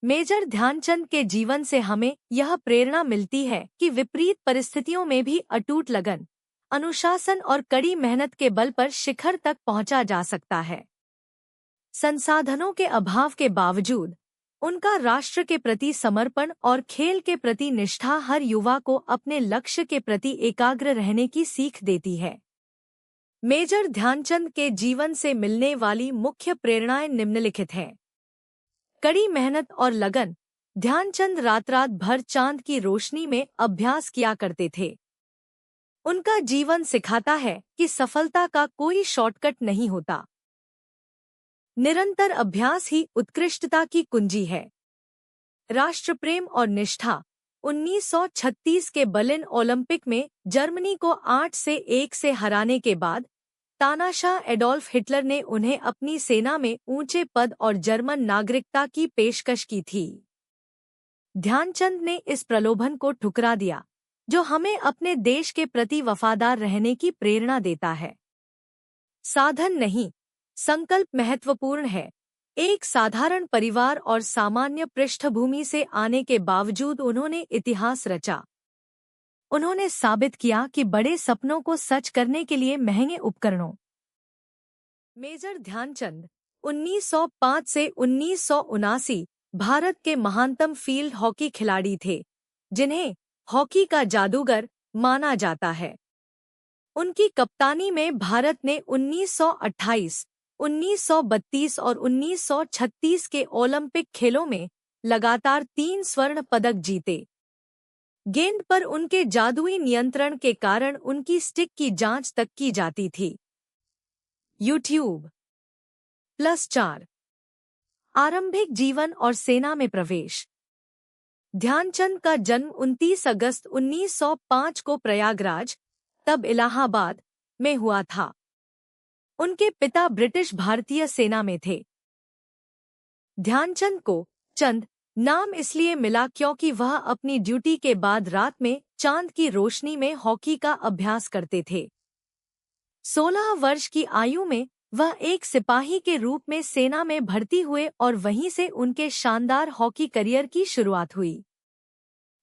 Major Dhyanchand के जीवन से हमें यह प्रेरणा मिलती है कि विपरीत परिस्थितियों में भी अटूट लगन, अनुशासन और कड़ी मेहनत के बल पर शिखर तक पहुंचा जा सकता है। संसाधनों के अभाव के बावजूद उनका राष्ट्र के प्रति समर्पण और खेल के प्रति निष्ठा हर युवा को अपने लक्ष्य के प्रति एकाग्र रहने की सीख देती है। मेजर ध्यानचंद के जीवन से मिलने वाली मुख्य प्रेरणाएं निम्नलिखित हैं। कड़ी मेहनत और लगन। ध्यानचंद रात रात भर चांद की रोशनी में अभ्यास किया करते थे। उनका जीवन सिखाता है कि सफलता का कोई शॉर्टकट नहीं होता। निरंतर अभ्यास ही उत्कृष्टता की कुंजी है। राष्ट्रप्रेम और निष्ठा। 1936 के बर्लिन ओलंपिक में जर्मनी को 8-1 से हराने के बाद तानाशाह एडोल्फ हिटलर ने उन्हें अपनी सेना में ऊंचे पद और जर्मन नागरिकता की पेशकश की थी। ध्यानचंद ने इस प्रलोभन को ठुकरा दिया, जो हमें अपने देश के प्रति वफादार रहने की प्रेरणा देता है। साधन नहीं, संकल्प महत्वपूर्ण है। एक साधारण परिवार और सामान्य पृष्ठभूमि से आने के बावजूद उन्होंने इतिहास रचा। उन्होंने साबित किया कि बड़े सपनों को सच करने के लिए महंगे उपकरणों। मेजर ध्यानचंद 1905 से 1979 भारत के महानतम फील्ड हॉकी खिलाड़ी थे, जिन्हें हॉकी का जादूगर माना जाता है। उनकी कप्तानी में भारत ने 1928, 1932 और 1936 के ओलंपिक खेलों में लगातार 3 स्वर्ण पदक जीते। गेंद पर उनके जादुई नियंत्रण के कारण उनकी स्टिक की जांच तक की जाती थी। YouTube +4 आरंभिक जीवन और सेना में प्रवेश। ध्यानचंद का जन्म 29 अगस्त 1905 को प्रयागराज, तब इलाहाबाद, में हुआ था। उनके पिता ब्रिटिश भारतीय सेना में थे। ध्यानचंद को चंद नाम इसलिए मिला क्योंकि वह अपनी ड्यूटी के बाद रात में चांद की रोशनी में हॉकी का अभ्यास करते थे। 16 वर्ष की आयु में वह एक सिपाही के रूप में सेना में भर्ती हुए और वहीं से उनके शानदार हॉकी करियर की शुरुआत हुई।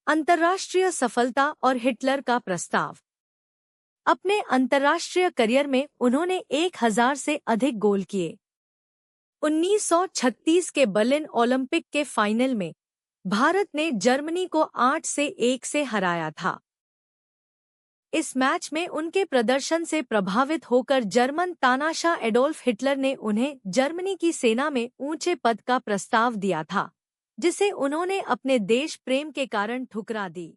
अंतर्राष्ट्रीय सफलता और हिटलर का प्रस्ताव। अपने अंतर्राष्ट्रीय करियर में उन्होंने 1000 से अधिक गोल किए। 1936 के बर्लिन ओलंपिक के फाइनल में भारत ने जर्मनी को 8-1 से हराया था। इस मैच में उनके प्रदर्शन से प्रभावित होकर जर्मन तानाशाह एडोल्फ हिटलर ने उन्हें जर्मनी की सेना में ऊंचे पद का प्रस्ताव दिया था, जिसे उन्होंने अपने देश प्रेम के कारण ठुकरा दी।